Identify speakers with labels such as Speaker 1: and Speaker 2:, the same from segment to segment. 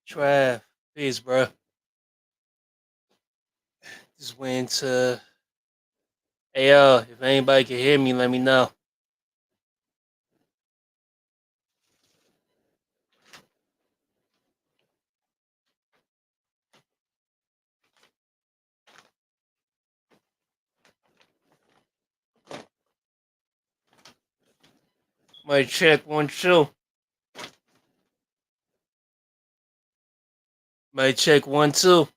Speaker 1: Trav, peace, bro. Just went to. Hey, if anybody can hear me, let me know. Might check 1 2. Might check 1 2.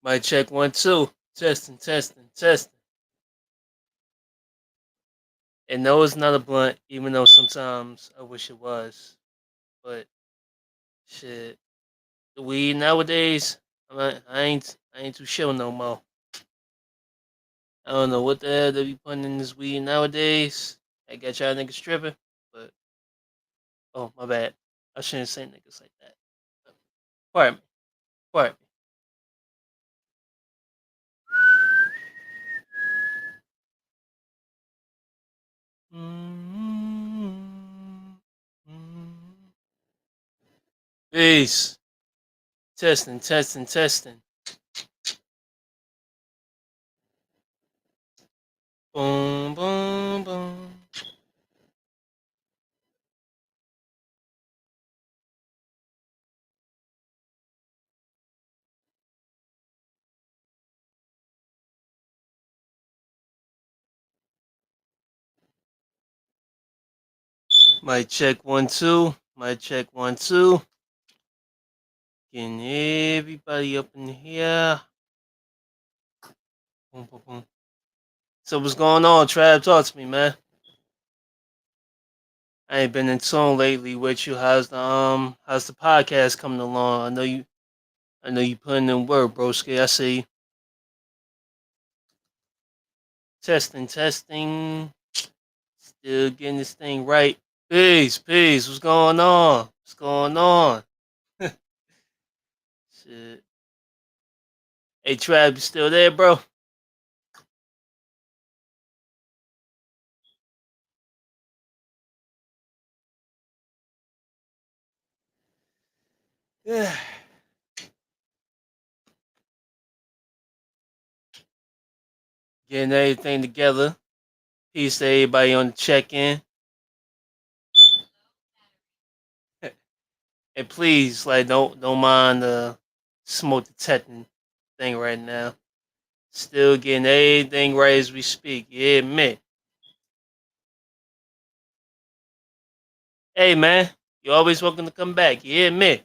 Speaker 1: Might check 1 2. Testing, testing, testing. And no, it's not a blunt, even though sometimes I wish it was. But shit, the weed nowadays, I ain't too sure no more. I don't know what the hell they be putting in this weed nowadays. I got y'all niggas tripping, but oh my bad. I shouldn't say niggas like that. Pardon me. Pardon me. Peace. Testing, testing, testing. Boom, boom, boom. Might check 1 2. Might check 1 2. Getting everybody up in here. Boom, boom, boom. So what's going on, Trav? Talk to me, man. I ain't been in tune lately with you. How's the podcast coming along? I know you putting in work, broski. I see. Testing, testing. Still getting this thing right. Peace, peace. What's going on? What's going on? Shit. Hey, Trav, you still there, bro? Yeah. Getting everything together. Peace to everybody on the check-in. And please, like, don't mind the smoke detecting thing right now. Still getting everything right as we speak. Yeah, man. Hey, man. You're always welcome to come back. Yeah, man.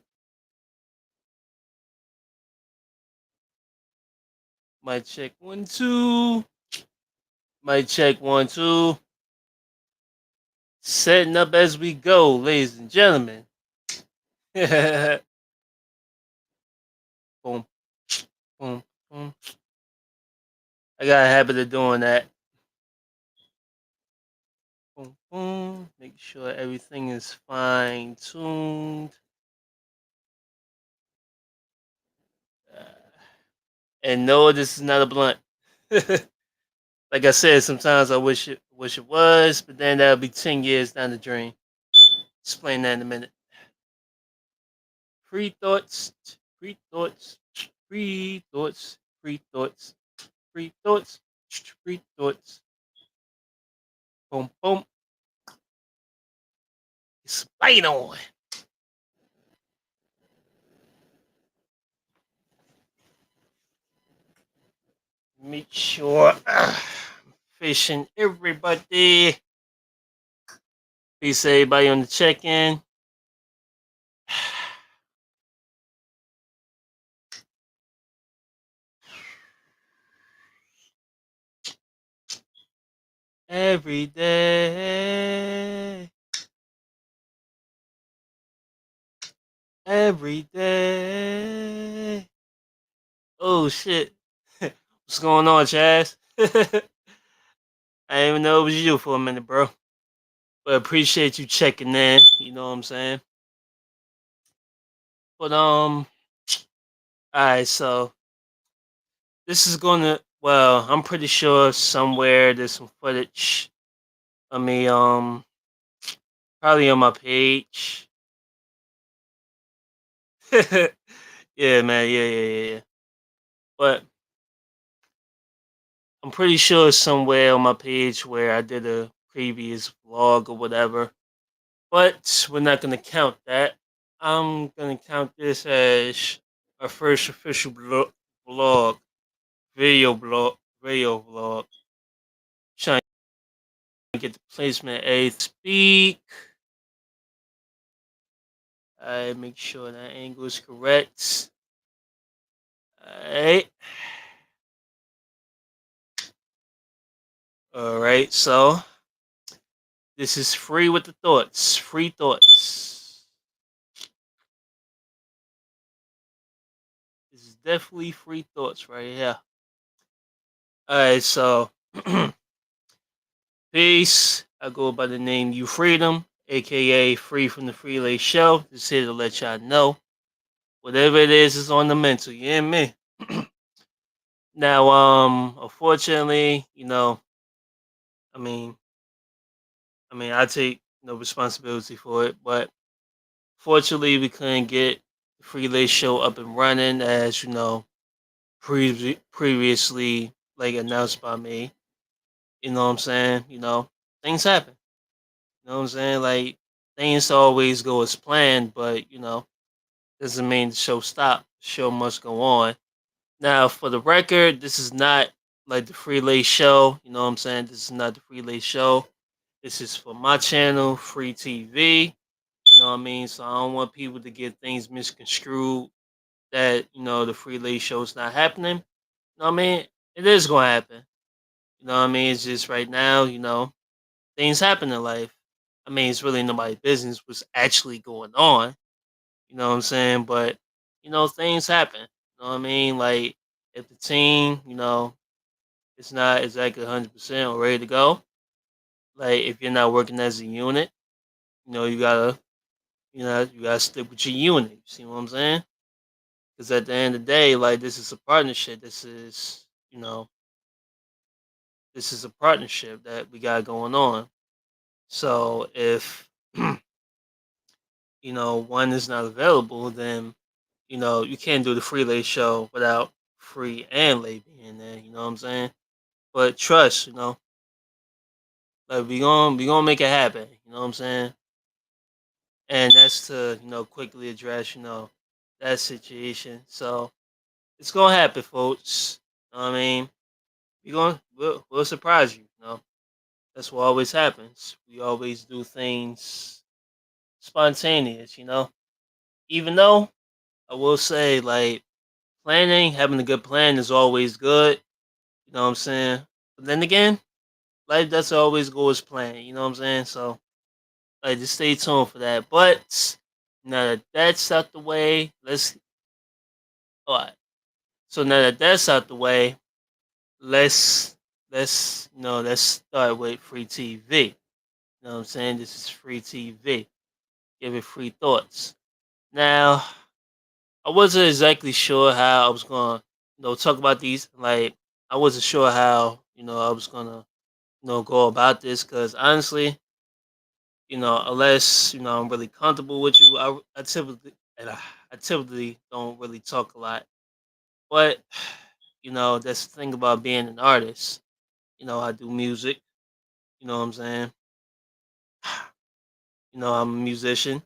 Speaker 1: Might check 1 2. Might check 1 2. Setting up as we go, ladies and gentlemen. Boom, boom, boom. I got a habit of doing that. Boom, boom. Make sure everything is fine tuned. Uh, and no, this is not a blunt. Like I said, sometimes I wish it was, but then that'll be 10 years down the drain. Explain that in a minute. Free thoughts, free thoughts, free thoughts, free thoughts, free thoughts, free thoughts. Boom, boom. Explain on. Make sure fishing everybody. Peace, everybody on the check-in. Every day, every day. Oh shit! What's going on, Chaz? I didn't even know it was you for a minute, bro. But appreciate you checking in. You know what I'm saying? But all right. So this is gonna. Well, I'm pretty sure somewhere there's some footage of me. Probably on my page. Yeah, man. Yeah, yeah, yeah, yeah. But I'm pretty sure it's somewhere on my page where I did a previous vlog or whatever. But we're not gonna count that. I'm gonna count this as our first official vlog, video vlog. Trying to get the placement A speak. I make sure that angle is correct. Alright. Alright, so this is free with the thoughts. Free thoughts. This is definitely free thoughts right here. Alright, so peace. I go by the name U.Freedom, aka Free from the Freelay Show. Just here to let y'all know. Whatever it is on the mental, you and me. Now, unfortunately, I mean, I take no responsibility for it, but fortunately, we couldn't get the Freelay Show up and running as previously like announced by me. You know what I'm saying? Things happen. You know what I'm saying? Like things always go as planned, but doesn't mean the show stop. The show must go on. Now, for the record, this is not like the Freelay Show. You know what I'm saying? This is not the Freelay Show. This is for my channel, Free TV. You know what I mean? So I don't want people to get things misconstrued that the Freelay Show is not happening. You know what I mean? It is gonna happen. You know what I mean? It's just right now, things happen in life. I mean, it's really nobody's business what's actually going on. You know what I'm saying? But things happen. You know what I mean? Like if the team, it's not exactly 100% or ready to go. Like if you're not working as a unit, you gotta stick with your unit. You see what I'm saying? Because at the end of the day, like this is a partnership. This is a partnership that we got going on. So if one is not available, then you can't do the free lay show without free and lay being there. You know what I'm saying? But trust, like we gonna make it happen. You know what I'm saying? And that's to quickly address that situation. So it's gonna happen, folks. You know what I mean? We'll surprise you. That's what always happens. We always do things spontaneous. Even though I will say like having a good plan is always good. You know what I'm saying? But then again, life doesn't always go as planned. You know what I'm saying? So like just stay tuned for that. But now that that's out the way, all right. So now that that's out the way, let's let's start with free TV. You know what I'm saying? This is free TV. Give it free thoughts. Now, I wasn't exactly sure how I was gonna, talk about these. Like, I wasn't sure how, I was gonna, go about this because honestly, unless I'm really comfortable with you, I typically don't really talk a lot. But that's the thing about being an artist. I do music. You know what I'm saying? I'm a musician.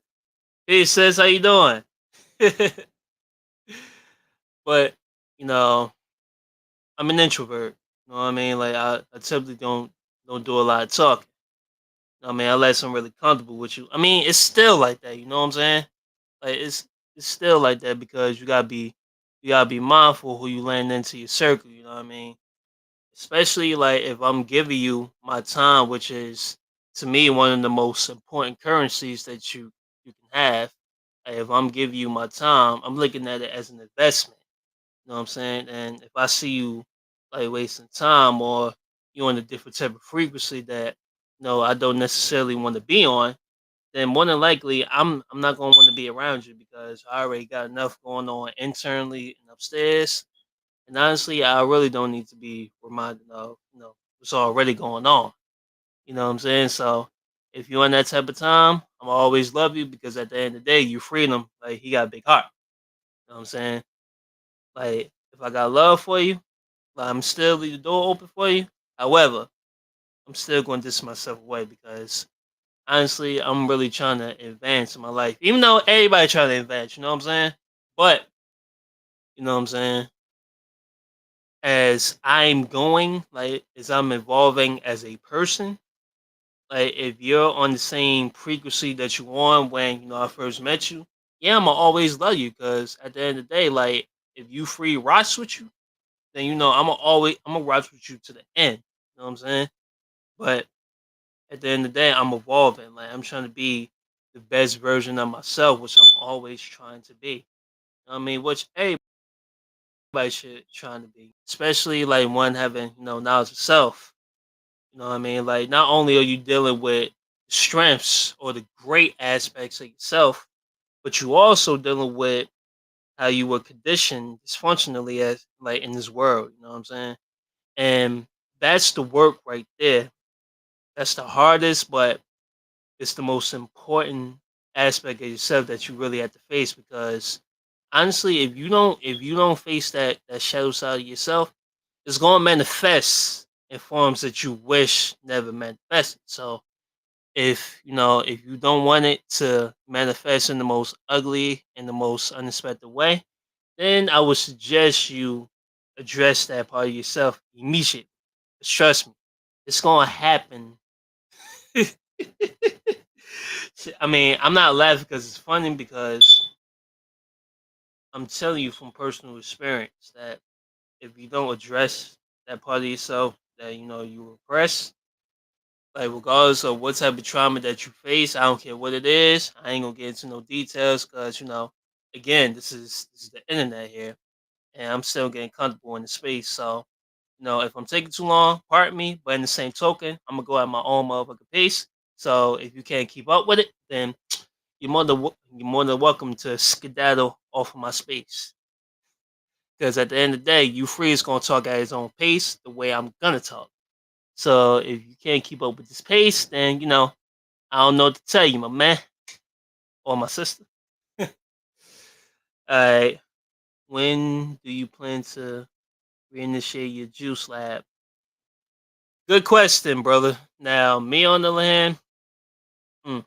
Speaker 1: Hey, sis, how you doing? But you know, I'm an introvert. You know what I mean? Like I typically don't do a lot of talking. I mean, unless I'm really comfortable with you. I mean, it's still like that. You know what I'm saying? Like it's still like that because you gotta be mindful who you land into your circle. You know what I mean? Especially like if I'm giving you my time, which is to me one of the most important currencies that you can have. Like, if I'm giving you my time, I'm looking at it as an investment. You know what I'm saying? And if I see you like wasting time or you on a different type of frequency that I don't necessarily want to be on, then more than likely I'm not gonna want to be around you because I already got enough going on internally and upstairs. And honestly, I really don't need to be reminded of what's already going on. You know what I'm saying? So if you're on that type of time, I'm always love you because at the end of the day, you freedom. Like he got a big heart. know what I'm saying? Like, if I got love for you, like, I'm still leave the door open for you. However, I'm still going to distance myself away because honestly, I'm really trying to advance in my life. Even though everybody trying to advance, you know what I'm saying? But you know what I'm saying? As I'm going, like as I'm evolving as a person, like if you're on the same frequency that you on when I first met you, yeah, I'ma always love you because at the end of the day, like if you free rocks with you, then I'm gonna rock with you to the end. You know what I'm saying? But at the end of the day, I'm evolving. Like I'm trying to be the best version of myself, which I'm always trying to be. You know what I mean, which everybody should trying to be, especially like one having knowledge of self. You know what I mean? Like not only are you dealing with strengths or the great aspects of yourself, but you also dealing with how you were conditioned dysfunctionally as like in this world. You know what I'm saying? And that's the work right there. That's the hardest, but it's the most important aspect of yourself that you really have to face because honestly, if you don't face that shadow side of yourself, it's gonna manifest in forms that you wish never manifested. So if you don't want it to manifest in the most ugly and the most unexpected way, then I would suggest you address that part of yourself immediately. Just trust me, it's gonna happen. I mean, I'm not laughing because it's funny because I'm telling you from personal experience that if you don't address that part of yourself that you repress, like regardless of what type of trauma that you face, I don't care what it is. I ain't gonna get into no details because again, this is the internet here, and I'm still getting comfortable in the space. So if I'm taking too long, pardon me. But in the same token, I'm gonna go at my own motherfucking pace. So if you can't keep up with it, then you're more than welcome to skedaddle off of my space. Because at the end of the day, you free is gonna talk at his own pace, the way I'm gonna talk. So if you can't keep up with this pace, then I don't know what to tell you, my man or my sister. All right, when do you plan to reinitiate your juice lab? Good question, brother. Now, me on the land, hmm,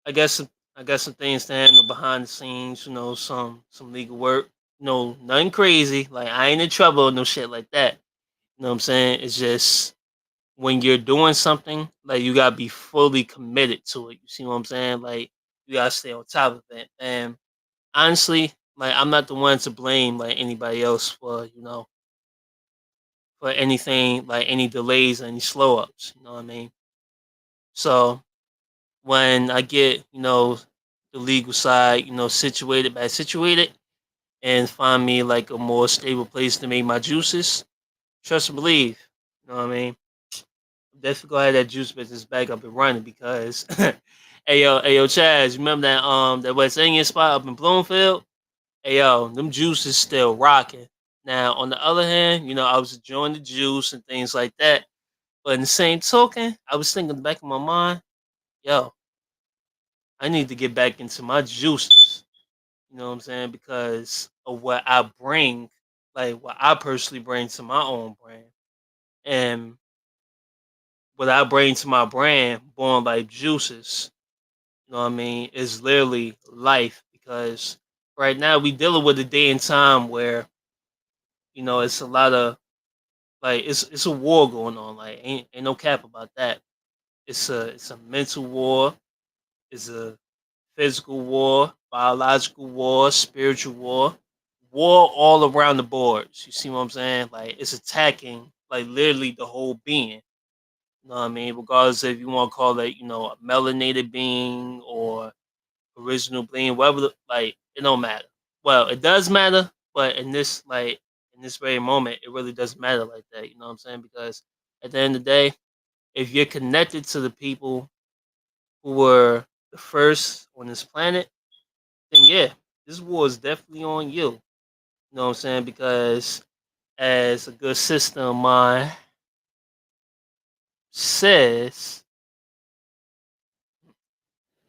Speaker 1: I guess I got some things to handle behind the scenes. Some legal work. No, nothing crazy. Like I ain't in trouble or no shit like that. You know what I'm saying? It's just when you're doing something, like you gotta be fully committed to it. You see what I'm saying? Like you gotta stay on top of it. And honestly, like I'm not the one to blame like anybody else for anything like any delays or any slow ups. You know what I mean? So when I get the legal side situated by situated and find me like a more stable place to make my juices, trust and believe. You know what I mean? Definitely go ahead that juice business back up and running because hey yo, Chaz, you remember that West Indian spot up in Bloomfield? Hey yo, them juices still rocking. Now on the other hand, I was enjoying the juice and things like that. But in the same token, I was thinking in the back of my mind, yo, I need to get back into my juices. You know what I'm saying? Because of what I bring, like what I personally bring to my own brand. And what I bring to my brand, Born Life Juices, you know what I mean, is literally life. Because right now we dealing with a day and time where, it's a lot of like it's a war going on. Like ain't no cap about that. It's a mental war, it's a physical war, biological war, spiritual war all around the boards. You see what I'm saying? Like it's attacking like literally the whole being. You know what I mean? Regardless if you want to call it, a melanated being or original being, whatever. Like it don't matter. Well, it does matter, but in this very moment, it really doesn't matter like that. You know what I'm saying? Because at the end of the day, if you're connected to the people who were the first on this planet, then yeah, this war is definitely on you. You know what I'm saying? Because as a good sister of mine says,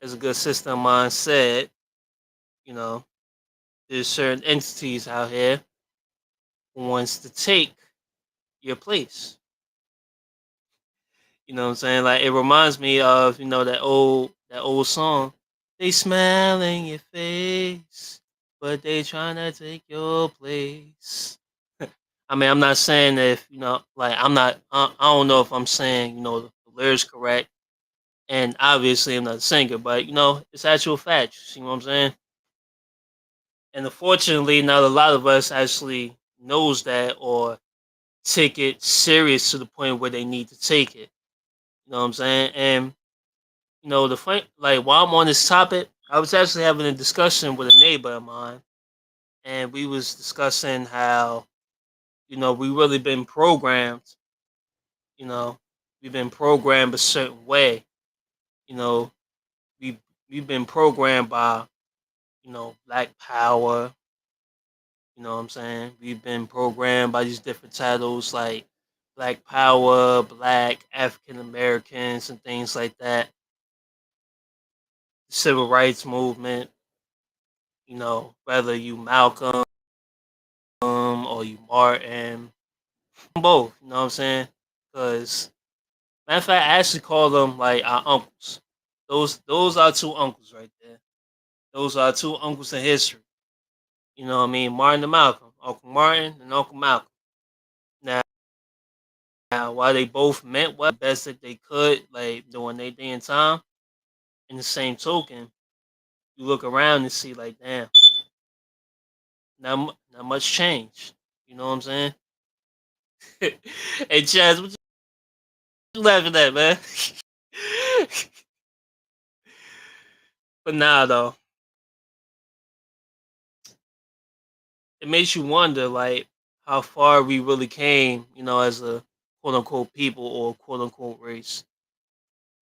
Speaker 1: as a good sister of mine said, you know, there's certain entities out here who wants to take your place. You know what I'm saying? Like it reminds me of that old song. They smile in your face, but they trying to take your place. I mean, I'm not saying if like I'm not. I don't know if I'm saying the lyrics correct, and obviously I'm not a singer, but it's actual fact. You see what I'm saying? And unfortunately, not a lot of us actually knows that or take it serious to the point where they need to take it. You know what I'm saying? And the funny, like while I'm on this topic, I was actually having a discussion with a neighbor of mine, and we was discussing how we really been programmed. You know, we've been programmed a certain way. You know, we we've been programmed by Black Power. You know what I'm saying? We've been programmed by these different titles like Black Power, Black African Americans, and things like that. The Civil Rights Movement. Whether you Malcolm or you Martin, both. You know what I'm saying? Because matter of fact, I actually call them like our uncles. Those are two uncles right there. Those are two uncles in history. You know what I mean? Martin and Malcolm, Uncle Martin and Uncle Malcolm. Now, while they both meant what best that they could, like during their day and time, in the same token, you look around and see like, damn, not much change. You know what I'm saying? Hey, Chaz, what you laughing at, man? But nah, though, it makes you wonder, like, how far we really came, as a quote unquote people or quote unquote race.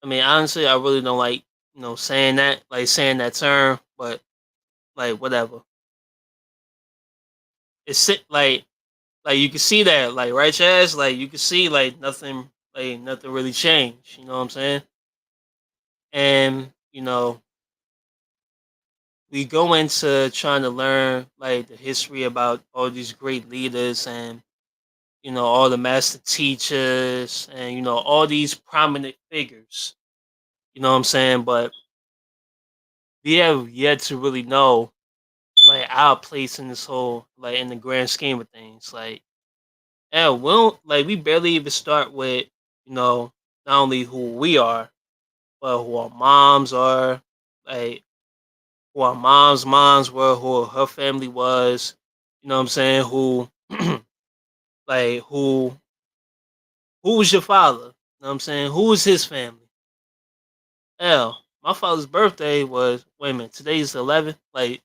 Speaker 1: I mean, honestly, I really don't like, saying that term, but like, whatever. It's like you can see that, like, right, Chaz? Like, you can see, like nothing really changed. You know what I'm saying? And we go into trying to learn like the history about all these great leaders and all the master teachers and all these prominent figures. You know what I'm saying? But we have yet to really know like our place in this whole like in the grand scheme of things. Like, yeah, we barely even start with not only who we are, but who our moms are, like who our moms were, who her family was. You know what I'm saying? Who like who was your father? You know what I'm saying? Who was his family? Hell, my father's birthday was wait a minute, today's the 11th. Like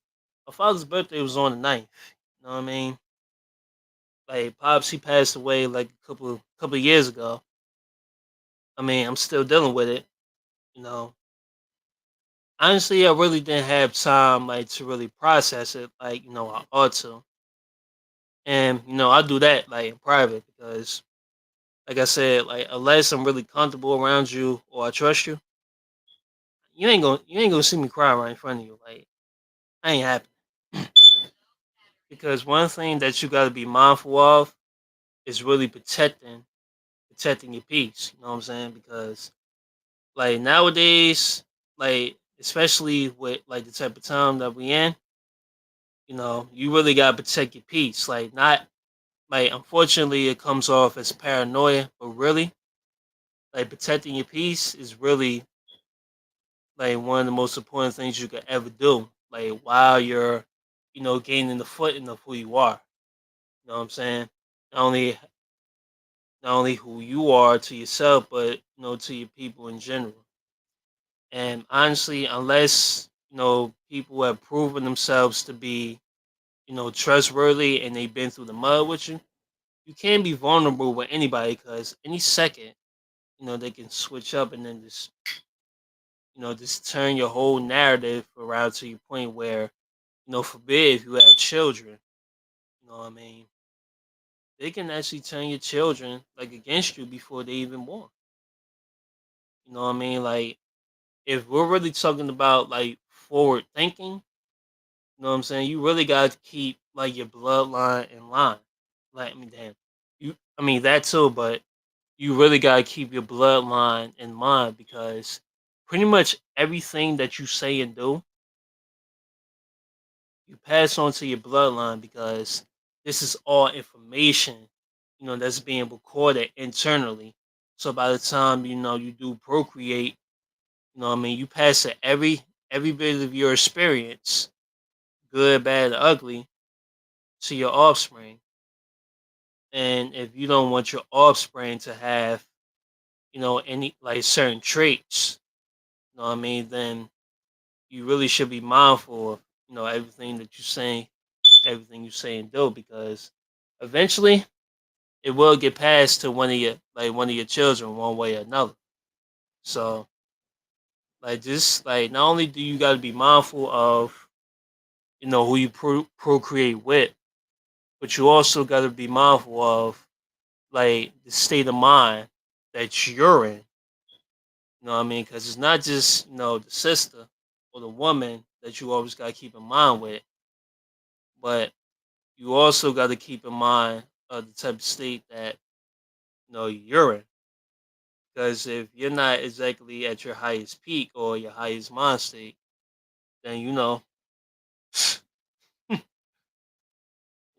Speaker 1: my father's birthday was on the 9th. You know what I mean? Like Pops, he passed away like a couple of years ago. I mean, I'm still dealing with it. You know, honestly, I really didn't have time like to really process it like I ought to. And I do that like in private because, like I said, like unless I'm really comfortable around you or I trust you, you ain't gonna see me cry right in front of you. Like I ain't happy because one thing that you got to be mindful of is really protecting your peace. You know what I'm saying? Because like nowadays, like especially with like the type of time that we in, you really gotta protect your peace. Like not like unfortunately it comes off as paranoia, but really like protecting your peace is really like one of the most important things you could ever do. Like while you're, gaining the footing of who you are. You know what I'm saying? Not only not only who you are to yourself, but to your people in general. And honestly, unless people have proven themselves to be trustworthy and they've been through the mud with you, you can't be vulnerable with anybody because any second, they can switch up and then just turn your whole narrative around to your point where, forbid if you have children, what I mean, they can actually turn your children like against you before they even born. You know what I mean? Like if we're really talking about like forward thinking, You know what I'm saying? You really got to keep like your bloodline in line. Like, I mean, damn, I mean that too, but you really got to keep your bloodline in mind because pretty much everything that you say and do, you pass on to your bloodline because this is all information, that's being recorded internally. So by the time you do procreate, what I mean, you pass it every bit of your experience, good, bad, or ugly, to your offspring. And if you don't want your offspring to have, any like certain traits, what I mean, then you really should be mindful of, everything that you say, everything you say and do, because eventually it will get passed to one of your children one way or another. So like just like not only do you got to be mindful of who you procreate with, but you also got to be mindful of like the state of mind that you're in. You know what I mean? Because it's not just the sister or the woman that you always got to keep in mind with, but you also got to keep in mind the type of state that you're in. Because if you're not exactly at your highest peak or your highest mind state, then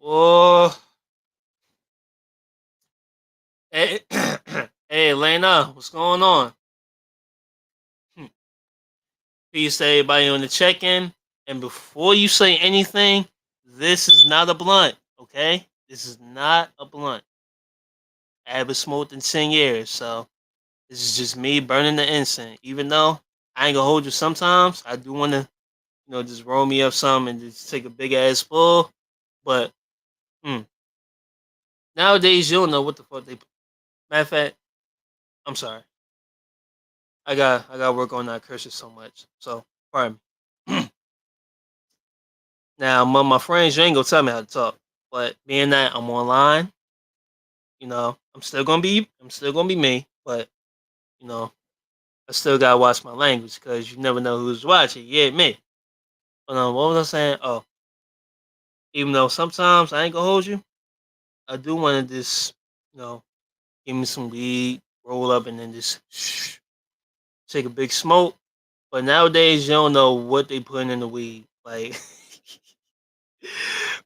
Speaker 1: oh, hey, hey, Lena, what's going on? Hmm. Peace to everybody on the check-in. And before you say anything, this is not a blunt, okay? This is not a blunt. I haven't smoked in 10 years, so this is just me burning the incense. Even though I ain't gonna hold you sometimes, I do wanna, just roll me up some and just take a big ass pull. But mm, nowadays, you don't know what the fuck they. Matter of fact, I'm sorry. I got to work on not cursing so much. So pardon me. Now, among my friends, you ain't gonna tell me how to talk. But being that I'm online, I'm still gonna be me. But you know, I still gotta watch my language because you never know who's watching. Yeah, me. But what was I saying? Oh, even though sometimes I ain't gonna hold you, I do want to just, you know, give me some weed, roll up, and then just take a big smoke. But nowadays, you don't know what they putting in the weed. Like,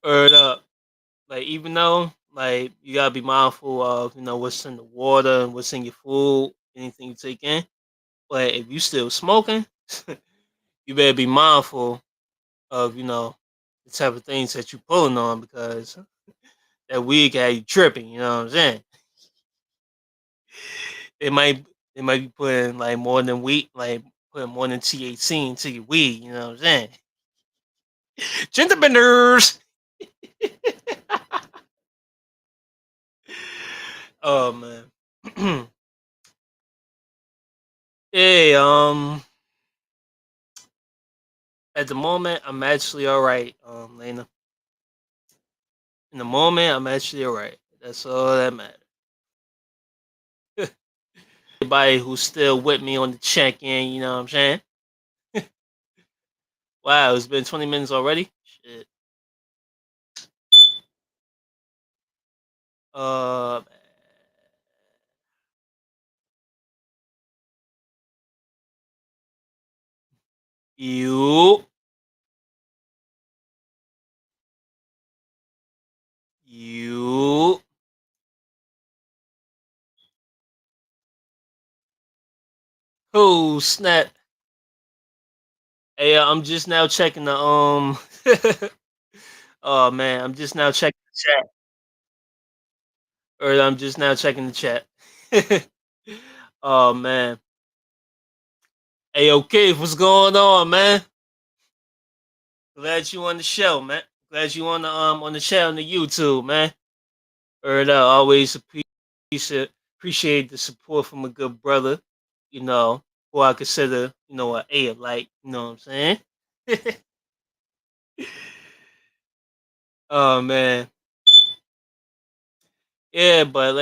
Speaker 1: or like even though like you gotta be mindful of what's in the water and what's in your food, anything you take in. But if you still smoking, you better be mindful of the type of things that you pulling on because that weed got you tripping. You know what I'm saying? It might it might be putting like more than weed, like putting more than THC into your weed. You know what I'm saying? Gender benders. Oh man. Hey, at the moment I'm actually all right, Lena. In the moment I'm actually all right. That's all that matters. Everybody who's still with me on the check in, you know what I'm saying? Wow, it's been 20 minutes already. Shit. Uh, you, you. Oh snap! Hey, I'm just now checking the oh man, I'm just now checking the chat, or I'm just now checking the chat. Oh man. Hey, okay, what's going on, man? Glad you on the show, man. Glad you on the chat on the YouTube, man. Or always appreciate the support from a good brother, you know, who I consider, a like, you know what I'm saying? Oh man. Yeah, but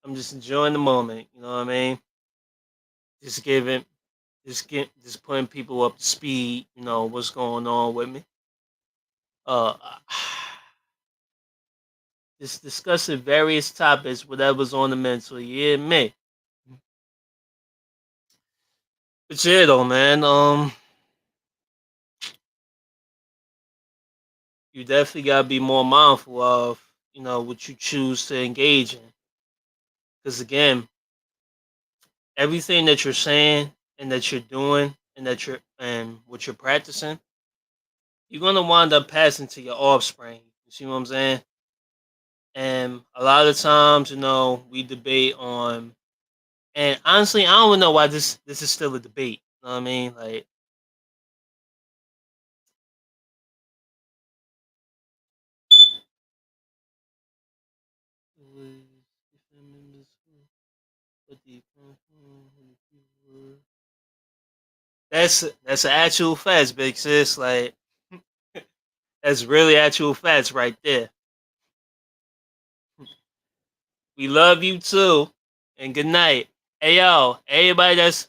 Speaker 1: I'm just enjoying the moment, you know what I mean? Just giving just putting people up to speed. You know what's going on with me. Uh, just discussing various topics, whatever's on the mental. Yeah, me. But yeah, though, man. You definitely gotta be more mindful of what you choose to engage in, because again, everything that you're saying and that you're doing and what you're practicing, you're gonna wind up passing to your offspring. You see what I'm saying? And a lot of times, we debate on, and honestly, I don't even know why this is still a debate. You know what I mean? Like, that's an actual fact, big sis. Like, that's really actual facts right there. We love you too, and good night. Hey yo, everybody that's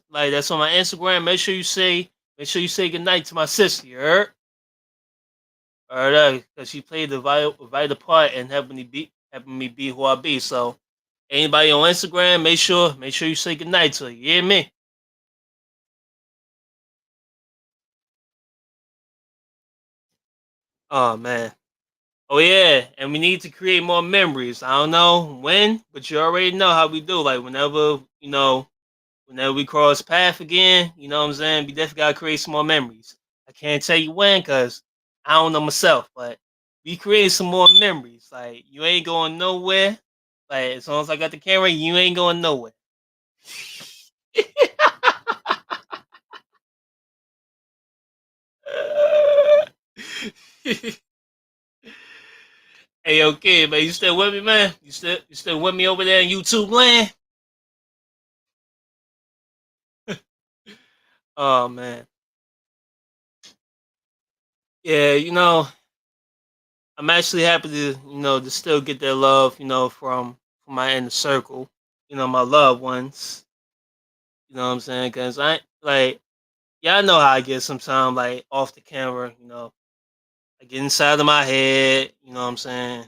Speaker 1: on my Instagram, make sure you say good night to my sister. You heard? Alright, because she played the vital part in helping me be who I be. So anybody on Instagram, make sure you say good night to her. You hear me? Oh man. Oh yeah, and we need to create more memories. I don't know when, but you already know how we do. Like whenever we cross path again, you know what I'm saying? We definitely gotta create some more memories. I can't tell you when, cause I don't know myself, but we create some more memories. Like you ain't going nowhere. Like as long as I got the camera, you ain't going nowhere. Hey, okay, man, you still with me, man? You still with me over there in YouTube land? Oh man, yeah. I'm actually happy to still get that love, from my inner circle, my loved ones. You know what I'm saying? Cause I like, yeah, I know how I get sometimes, like off the camera. I get inside of my head. You know what I'm saying?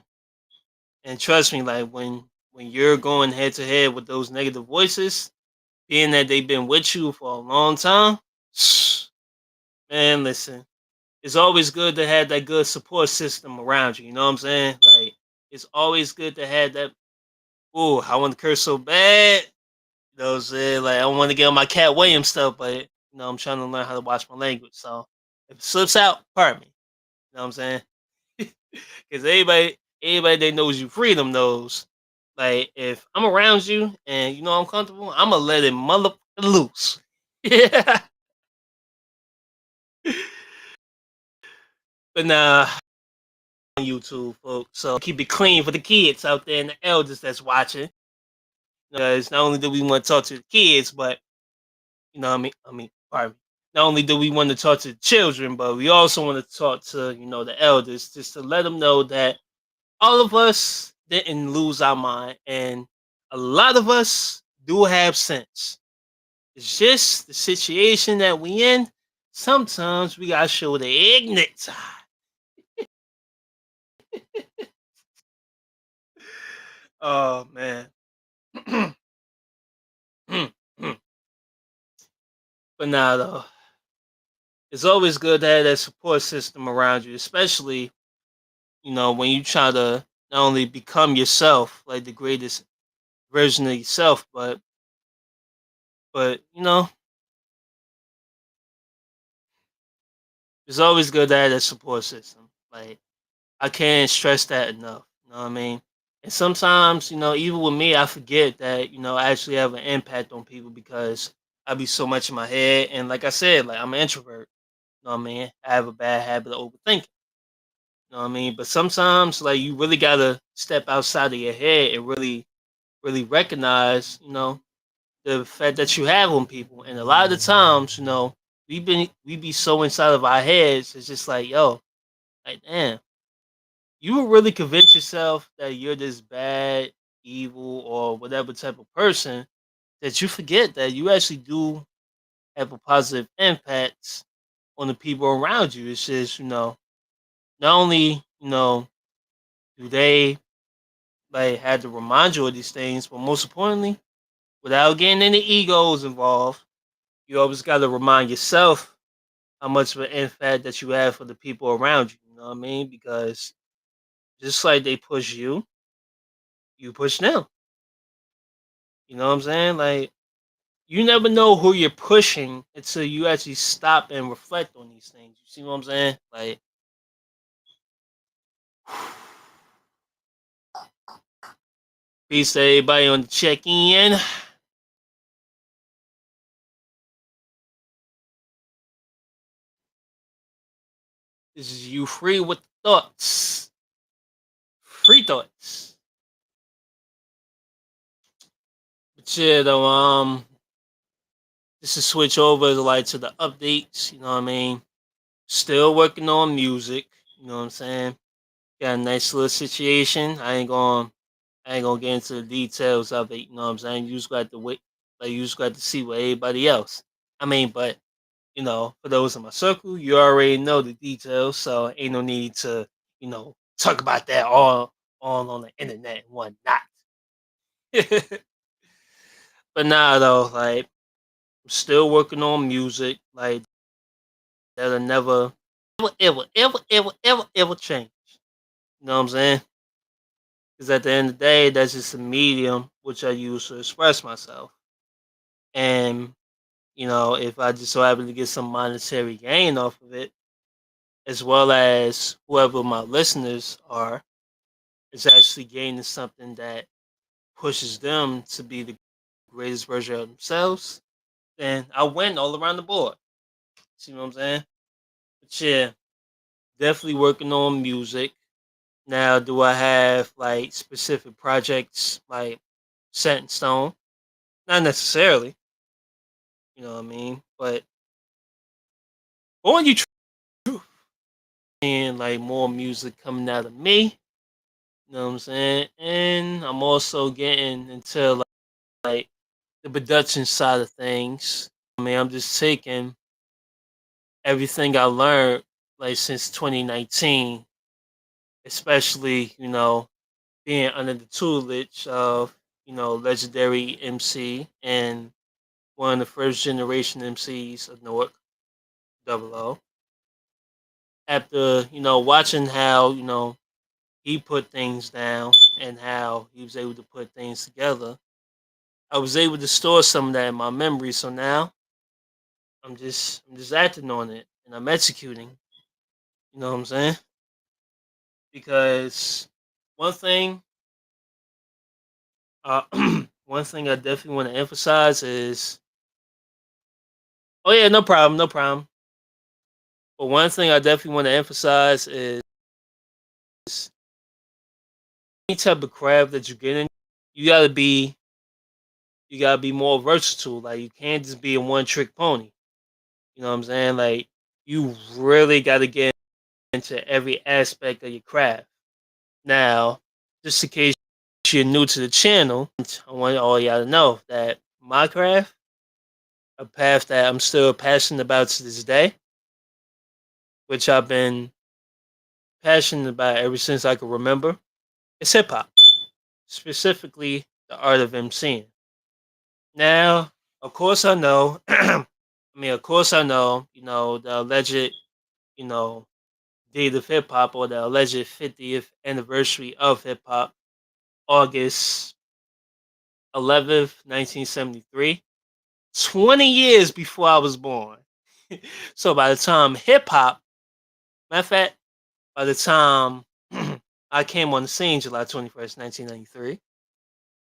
Speaker 1: And trust me, like when you're going head to head with those negative voices, being that they've been with you for a long time, man, listen, it's always good to have that good support system around you. You know what I'm saying? Like it's always good to have that. Oh, I want to curse so bad. You know what I'm saying? Like I don't want to get on my Cat Williams stuff, but I'm trying to learn how to watch my language. So if it slips out, pardon me. You know what I'm saying? Because anybody that knows U.Freedom knows. Like if I'm around you and I'm comfortable, I'm gonna let it mother loose. Yeah. But nah, on YouTube, folks. So keep it clean for the kids out there and the elders that's watching. Because not only do we want to talk to the kids, but what I mean? Pardon me. Not only do we want to talk to the children, but we also want to talk to the elders, just to let them know that all of us didn't lose our mind, and a lot of us do have sense. It's just the situation that we in. Sometimes we gotta show the ignorant side. Oh man. But now though, it's always good to have that support system around you, especially when you try to not only become yourself, like the greatest version of yourself, but it's always good to have that support system. Like I can't stress that enough. You know what I mean? And sometimes, even with me, I forget that, I actually have an impact on people because I be so much in my head. And like I said, like I'm an introvert. You know what I mean? I have a bad habit of overthinking. You know what I mean? But sometimes, like you really gotta step outside of your head and really, really recognize, the effect that you have on people. And a lot of the times, we be so inside of our heads. It's just like, yo, like damn, you will really convince yourself that you're this bad, evil, or whatever type of person that you forget that you actually do have a positive impact on the people around you. It's just, not only, do they like had to remind you of these things, but most importantly, without getting any egos involved, you always got to remind yourself how much of an impact that you have for the people around you. You know what I mean? Because just like they push you, you push them. You know what I'm saying? Like you never know who you're pushing until you actually stop and reflect on these things. You see what I'm saying? Like, peace to everybody on the check in. This is you free with the thoughts. Free thoughts. But yeah, though, just to switch over to the updates, you know what I mean? Still working on music, you know what I'm saying? Got a nice little situation. I ain't gonna get into the details of it, you know what I'm saying? You just got to wait, like you just got to see what everybody else. I mean, but for those in my circle, you already know the details, so ain't no need to, talk about that all on the internet and whatnot. But nah, though, like I'm still working on music, like that'll never, ever change. You know what I'm saying? Because at the end of the day, that's just a medium which I use to express myself. And if I just so happen to get some monetary gain off of it, as well as whoever my listeners are, is actually gaining something that pushes them to be the greatest version of themselves, then I win all around the board. See what I'm saying? But yeah, definitely working on music. Now, do I have like specific projects like set in stone? Not necessarily, you know what I mean? But when you and like more music coming out of me, you know what I'm saying? And I'm also getting into like the production side of things. I mean, I'm just taking everything I learned like since 2019, especially, being under the tutelage of, legendary MC and one of the first generation MCs of Newark, Double O. After, watching how, he put things down and how he was able to put things together, I was able to store some of that in my memory. So now I'm just acting on it and I'm executing. You know what I'm saying? Because one thing, uh, one thing I definitely want to emphasize is, oh yeah, no problem, no problem. But one thing I definitely want to emphasize is any type of craft that you get in, you gotta be you gotta be more versatile. Like you can't just be a one trick pony. You know what I'm saying? Like you really gotta get into every aspect of your craft. Now, just in case you're new to the channel, I want all y'all to know that my craft, a path that I'm still passionate about to this day, which I've been passionate about ever since I can remember, is hip hop, specifically the art of MCing. Now, of course, I know. Of course, I know. The alleged, you know, date of hip hop or the alleged 50th anniversary of hip hop, August 11th, 1973. 20 years before I was born. So by the time hip hop, matter of fact, by the time I came on the scene July 21st, 1993,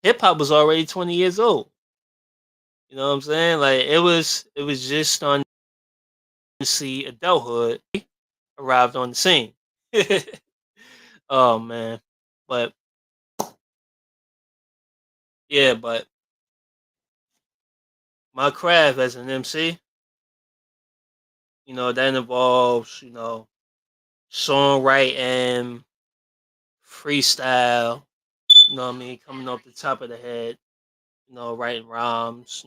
Speaker 1: hip hop was already 20 years old. You know what I'm saying? Like it was just starting to see adulthood arrived on the scene. Oh man. But yeah, but my craft as an MC, that involves, songwriting, freestyle, you know what I mean, coming off the top of the head, writing rhymes,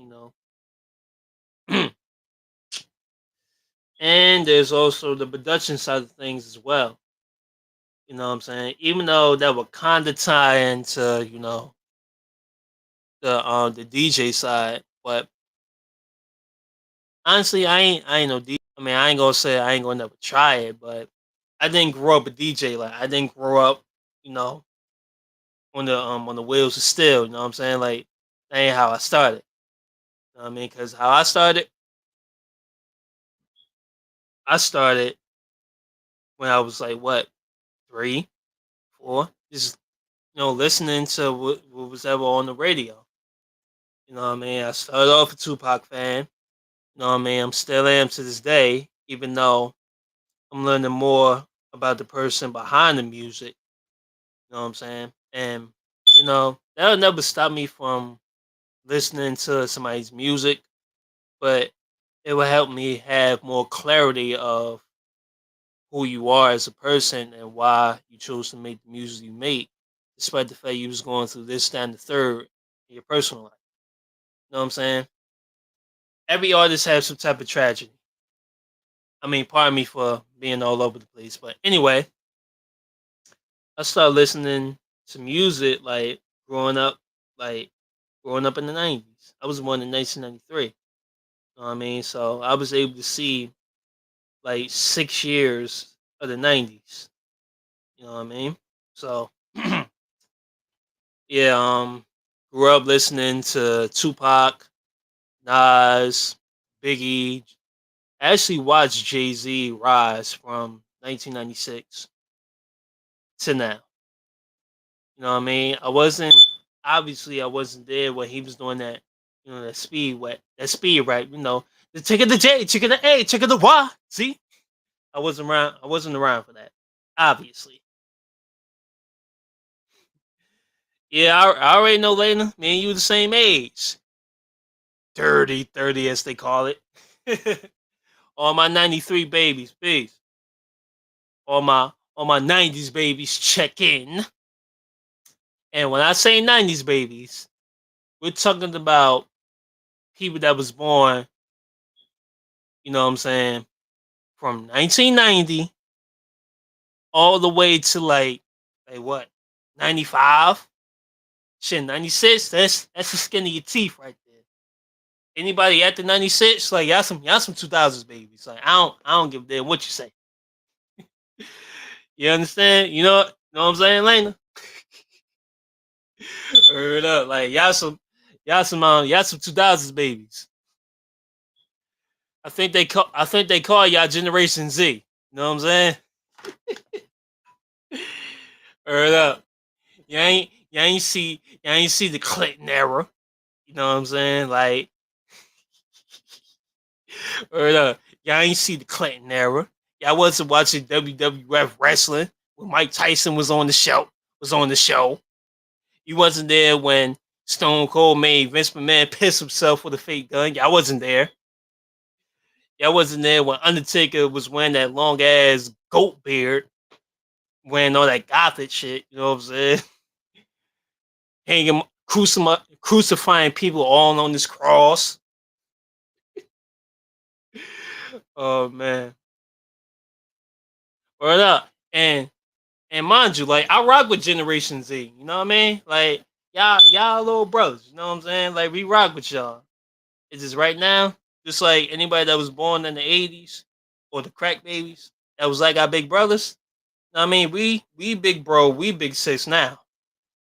Speaker 1: then there's also the production side of things as well. You know what I'm saying? Even though that would kind of tie into the DJ side, but honestly, I ain't no DJ. I mean, I ain't gonna say I ain't gonna never try it, but I didn't grow up a DJ. Like I didn't grow up, you know, on the wheels of steel. You know what I'm saying? Like that ain't how I started. You know what I mean? Because how I started when I was like what 3, 4, just listening to what was ever on the radio. You know what I mean? I started off a Tupac fan. You know what I mean? I'm still am to this day, even though I'm learning more about the person behind the music. You know what I'm saying? And that'll never stop me from listening to somebody's music, but it will help me have more clarity of who you are as a person and why you chose to make the music you make, despite the fact you was going through this, that, and the third in your personal life. You know what I'm saying? Every artist has some type of tragedy. I mean, pardon me for being all over the place, but anyway, I started listening to music like growing up in the '90s. I was born in 1993. You know what I mean? So I was able to see like 6 years of the '90s. You know what I mean? So yeah, grew up listening to Tupac, Nas, Biggie. I actually watched Jay Z rise from 1996 to now. You know what I mean? I wasn't there when he was doing that, that speed rap, the tick of the J, tick of the A, tick of the Y. See? I wasn't around for that. Obviously. Yeah, I already know Lena. Me and you the same age. Dirty 30 as they call it. All my 93 babies, please. All my 90s babies check in. And when I say 90s babies, we're talking about people that was born, you know what I'm saying, from 1990 all the way to like what? 95? Shit, 96? That's the skin of your teeth right there. Anybody after 96, like y'all some 2000s babies. Like I don't give a damn what you say. You understand? You know what I'm saying, Lena? Heard up. Like y'all some 2000s babies. I think they call y'all Generation Z. You know what I'm saying? Heard up. You ain't see the Clinton era. You know what I'm saying? Like, heard up. Y'all ain't see the Clinton era. Y'all wasn't watching WWF wrestling when Mike Tyson was on the show. You wasn't there when Stone Cold made Vince McMahon piss himself with a fake gun. Y'all wasn't there. Y'all wasn't there when Undertaker was wearing that long ass goat beard, wearing all that gothic shit. You know what I'm saying? Hanging, crucifying people all on this cross. Oh man, word up. And mind you, like I rock with Generation Z. You know what I mean? Like y'all little brothers. You know what I'm saying? Like we rock with y'all. It's just right now, just like anybody that was born in the '80s or the crack babies that was like our big brothers. You know what I mean, we big bro, we big sis now.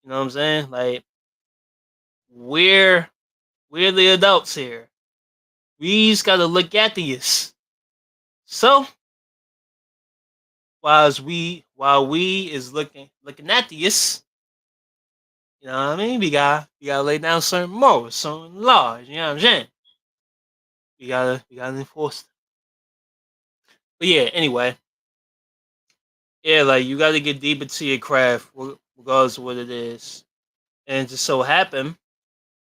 Speaker 1: You know what I'm saying? Like we're we're the adults here. We just gotta look at this. So while we is looking at this, you know what I mean? We gotta lay down certain morals, certain laws. You know what I'm saying? We gotta enforce them. But yeah, anyway, yeah, like you gotta get deep into your craft, regardless of what it is. And it just so happen,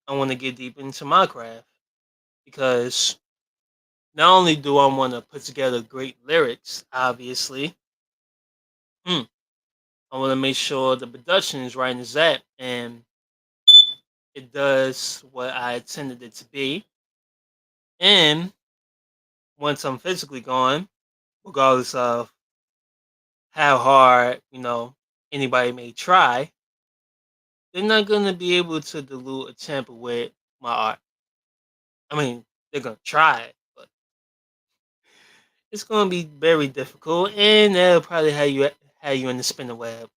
Speaker 1: I want to get deep into my craft because not only do I want to put together great lyrics, obviously, I want to make sure the production is right as that, and it does what I intended it to be. And once I'm physically gone, regardless of how hard, anybody may try, they're not gonna be able to dilute or tamper with my art. I mean, they're gonna try it, but it's gonna be very difficult, and they'll probably have you in the spinner web.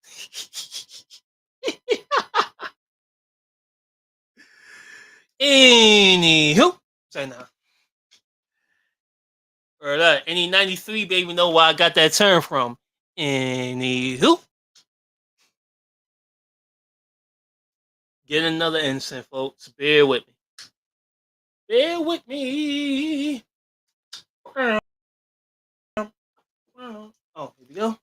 Speaker 1: Anywho, say now. Or any 93 baby know where I got that term from. Anywho, get another incense, folks. Bear with me. Bear with me. Oh, here we go.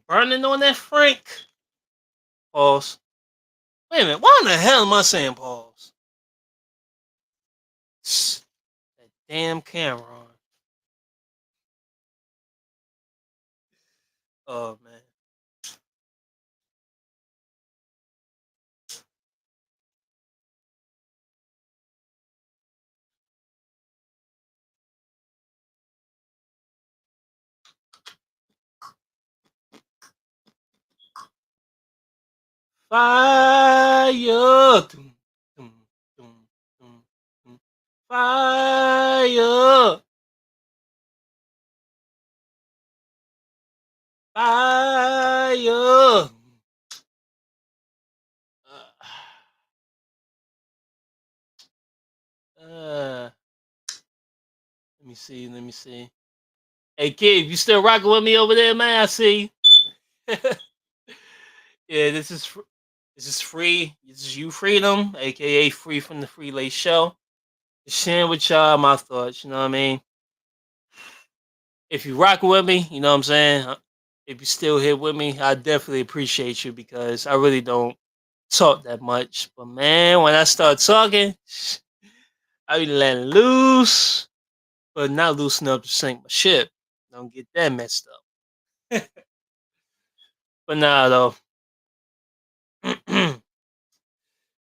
Speaker 1: Burning on that Frank. Pause. Wait a minute. Why in the hell am I saying pause? That damn camera on. Oh man. Fire. Dum, dum, dum, dum, dum. Fire. Fire. Uh, let me see. Let me see. Hey, kid, you still rocking with me over there, man? I see. Yeah, this is free. This is U.Freedom, aka Free from the Free Lay Show. Just sharing with y'all my thoughts. You know what I mean? If you rocking with me, you know what I'm saying. If you still here with me, I definitely appreciate you because I really don't talk that much. But man, when I start talking, I be letting loose, but not loosen up to sink my ship. Don't get that messed up. But nah, though.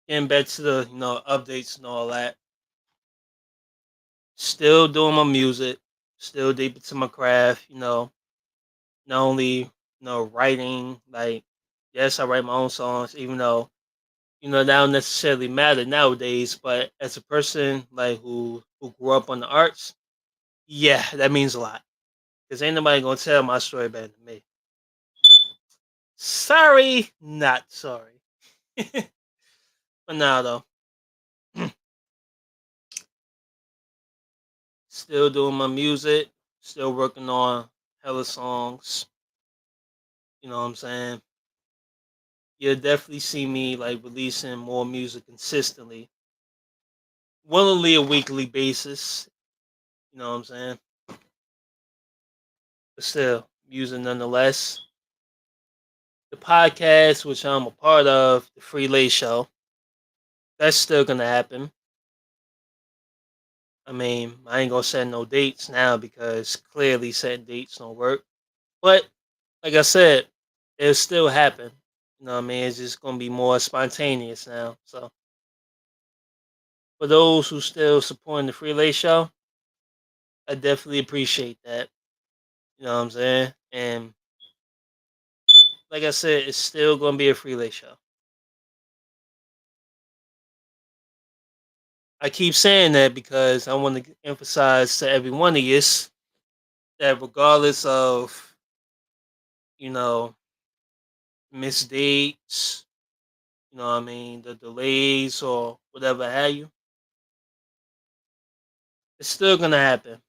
Speaker 1: Getting back to the updates and all that. Still doing my music. Still deep into my craft. Not only writing. Like, yes, I write my own songs, even though that don't necessarily matter nowadays. But as a person like who grew up on the arts, yeah, that means a lot. Cause ain't nobody gonna tell my story better than me. Sorry, not sorry. But now though, still doing my music, still working on hella songs. You know what I'm saying? You'll definitely see me like releasing more music consistently, willingly a weekly basis. You know what I'm saying? But still, music nonetheless. The podcast, which I'm a part of, the Free Lay Show, that's still gonna happen. I mean, I ain't gonna set no dates now because clearly setting dates don't work. But like I said, it'll still happen. You know what I mean? It's just gonna be more spontaneous now. So for those who still supporting the Free Lay Show, I definitely appreciate that. You know what I'm saying? And like I said, it's still gonna be a Free Lay Show. I keep saying that because I want to emphasize to every one of you that regardless of you know missed dates, what I mean, the delays or whatever have you, it's still gonna happen.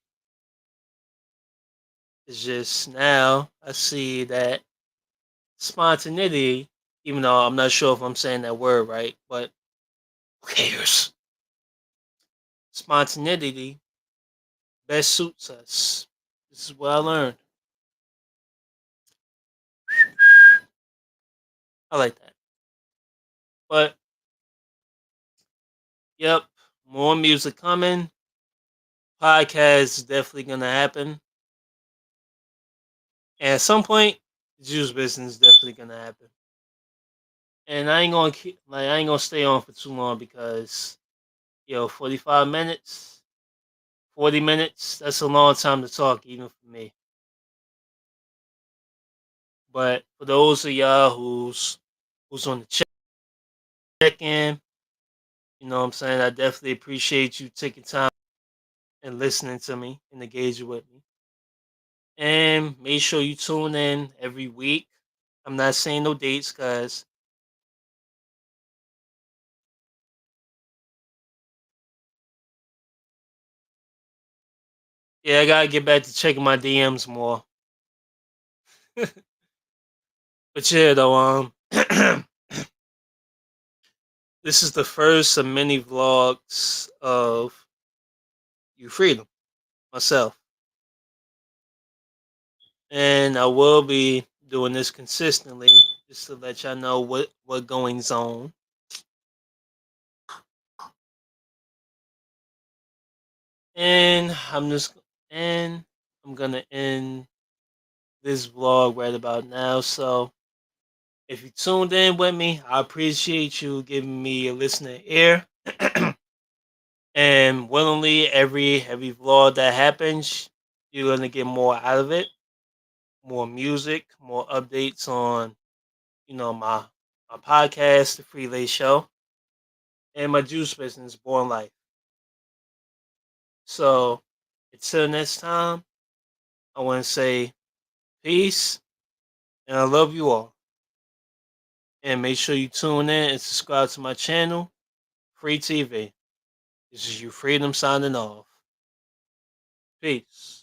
Speaker 1: It's just now I see that spontaneity, even though I'm not sure if I'm saying that word right, but who cares? Spontaneity best suits us. This is what I learned. I like that. But yep, more music coming. Podcast is definitely gonna happen. And at some point, the juice business is definitely gonna happen. And I ain't gonna stay on for too long because 45 minutes, 40 minutes, that's a long time to talk even for me. But for those of y'all who's on the check in, what I'm saying, I definitely appreciate you taking time and listening to me and engaging with me. And make sure you tune in every week. I'm not saying no dates because yeah, I gotta get back to checking my DMs more. But yeah, though, this is the first of many vlogs of U.Freedom myself, and I will be doing this consistently just to let y'all know what goings on. And and I'm gonna end this vlog right about now. So if you tuned in with me, I appreciate you giving me a listening ear. And willingly, every vlog that happens, you're gonna get more out of it, more music, more updates on my podcast, the Freelay Show, and my juice business, Born Life. So until next time, I want to say peace, and I love you all. And make sure you tune in and subscribe to my channel, Free TV. This is U.Freedom signing off. Peace.